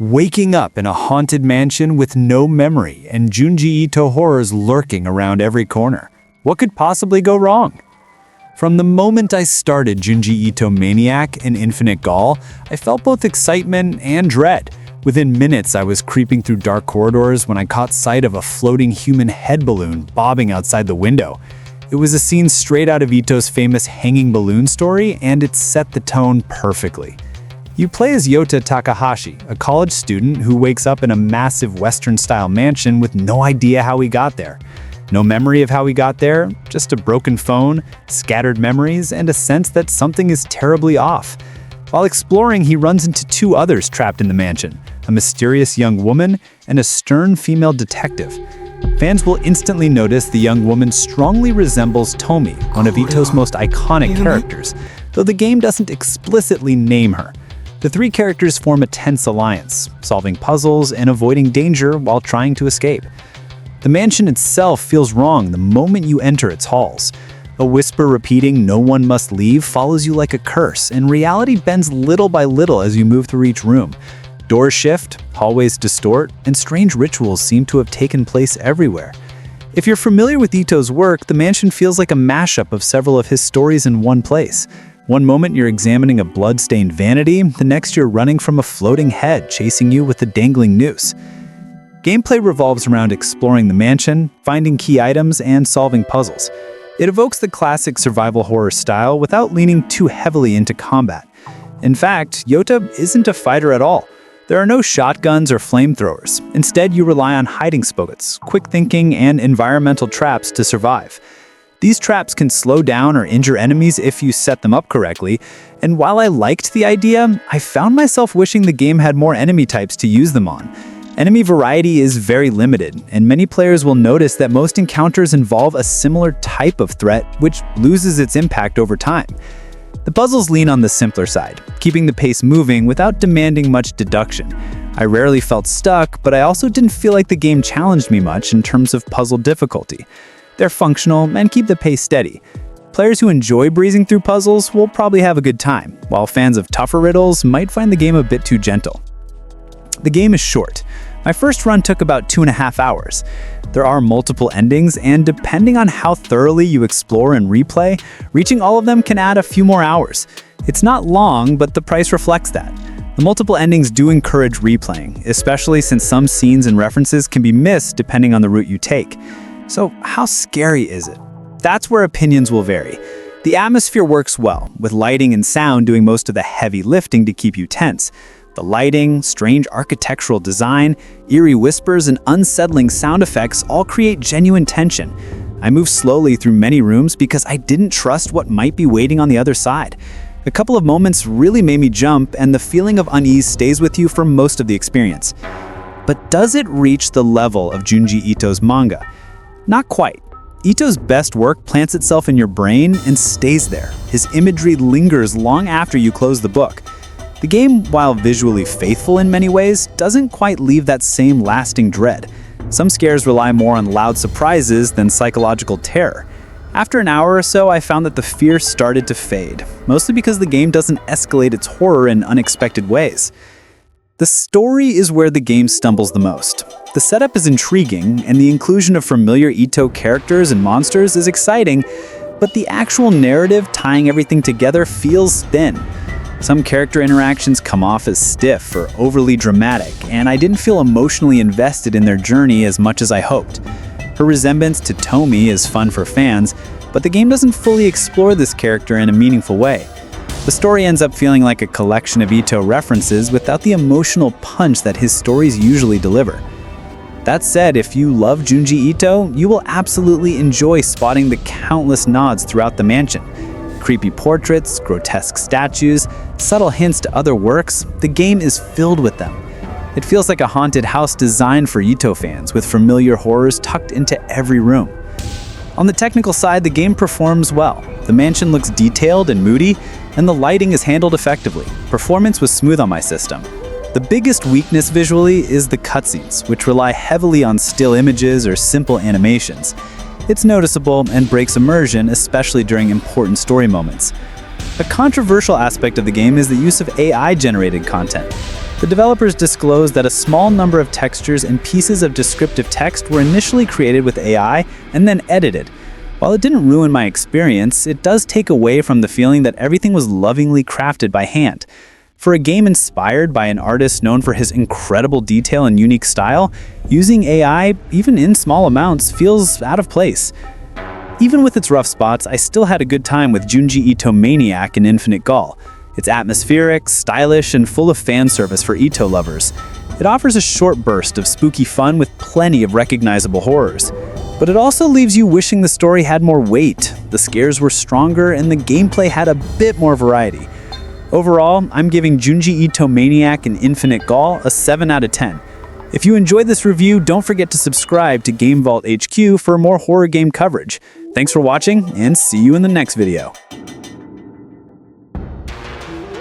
Waking up in a haunted mansion with no memory and Junji Ito horrors lurking around every corner. What could possibly go wrong? From the moment I started Junji Ito Maniac and Infinite Gaol, I felt both excitement and dread. Within minutes, I was creeping through dark corridors when I caught sight of a floating human head balloon bobbing outside the window. It was a scene straight out of Ito's famous hanging balloon story, and it set the tone perfectly. You play as Yota Takahashi, a college student who wakes up in a massive Western-style mansion with no idea how he got there. No memory of how he got there, just a broken phone, scattered memories, and a sense that something is terribly off. While exploring, he runs into two others trapped in the mansion, a mysterious young woman and a stern female detective. Fans will instantly notice the young woman strongly resembles Tomi, one of Ito's most iconic characters, though the game doesn't explicitly name her. The three characters form a tense alliance, solving puzzles and avoiding danger while trying to escape. The mansion itself feels wrong the moment you enter its halls. A whisper repeating "no one must leave" follows you like a curse, and reality bends little by little as you move through each room. Doors shift, hallways distort, and strange rituals seem to have taken place everywhere. If you're familiar with Ito's work, the mansion feels like a mashup of several of his stories in one place. One moment you're examining a blood-stained vanity, the next you're running from a floating head chasing you with a dangling noose. Gameplay revolves around exploring the mansion, finding key items, and solving puzzles. It evokes the classic survival horror style without leaning too heavily into combat. In fact, Yota isn't a fighter at all. There are no shotguns or flamethrowers. Instead, you rely on hiding spots, quick thinking, and environmental traps to survive. These traps can slow down or injure enemies if you set them up correctly, and while I liked the idea, I found myself wishing the game had more enemy types to use them on. Enemy variety is very limited, and many players will notice that most encounters involve a similar type of threat, which loses its impact over time. The puzzles lean on the simpler side, keeping the pace moving without demanding much deduction. I rarely felt stuck, but I also didn't feel like the game challenged me much in terms of puzzle difficulty. They're functional and keep the pace steady. Players who enjoy breezing through puzzles will probably have a good time, while fans of tougher riddles might find the game a bit too gentle. The game is short. My first run took about 2.5 hours. There are multiple endings, and depending on how thoroughly you explore and replay, reaching all of them can add a few more hours. It's not long, but the price reflects that. The multiple endings do encourage replaying, especially since some scenes and references can be missed depending on the route you take. So how scary is it? That's where opinions will vary. The atmosphere works well, with lighting and sound doing most of the heavy lifting to keep you tense. The lighting, strange architectural design, eerie whispers, and unsettling sound effects all create genuine tension. I moved slowly through many rooms because I didn't trust what might be waiting on the other side. A couple of moments really made me jump, and the feeling of unease stays with you for most of the experience. But does it reach the level of Junji Ito's manga? Not quite. Ito's best work plants itself in your brain and stays there. His imagery lingers long after you close the book. The game, while visually faithful in many ways, doesn't quite leave that same lasting dread. Some scares rely more on loud surprises than psychological terror. After an hour or so, I found that the fear started to fade, mostly because the game doesn't escalate its horror in unexpected ways. The story is where the game stumbles the most. The setup is intriguing, and the inclusion of familiar Ito characters and monsters is exciting, but the actual narrative tying everything together feels thin. Some character interactions come off as stiff or overly dramatic, and I didn't feel emotionally invested in their journey as much as I hoped. Her resemblance to Tomi is fun for fans, but the game doesn't fully explore this character in a meaningful way. The story ends up feeling like a collection of Ito references without the emotional punch that his stories usually deliver. That said, if you love Junji Ito, you will absolutely enjoy spotting the countless nods throughout the mansion. Creepy portraits, grotesque statues, subtle hints to other works, the game is filled with them. It feels like a haunted house designed for Ito fans, with familiar horrors tucked into every room. On the technical side, the game performs well. The mansion looks detailed and moody, and the lighting is handled effectively. Performance was smooth on my system. The biggest weakness visually is the cutscenes, which rely heavily on still images or simple animations. It's noticeable and breaks immersion, especially during important story moments. A controversial aspect of the game is the use of AI-generated content. The developers disclosed that a small number of textures and pieces of descriptive text were initially created with AI and then edited. While it didn't ruin my experience, it does take away from the feeling that everything was lovingly crafted by hand. For a game inspired by an artist known for his incredible detail and unique style, using AI, even in small amounts, feels out of place. Even with its rough spots, I still had a good time with Junji Ito Maniac and Infinite Gaol. It's atmospheric, stylish, and full of fan service for Ito lovers. It offers a short burst of spooky fun with plenty of recognizable horrors. But it also leaves you wishing the story had more weight, the scares were stronger, and the gameplay had a bit more variety. Overall, I'm giving Junji Ito Maniac and Infinite Gaol a 7 out of 10. If you enjoyed this review, don't forget to subscribe to GameVault HQ for more horror game coverage. Thanks for watching, and see you in the next video.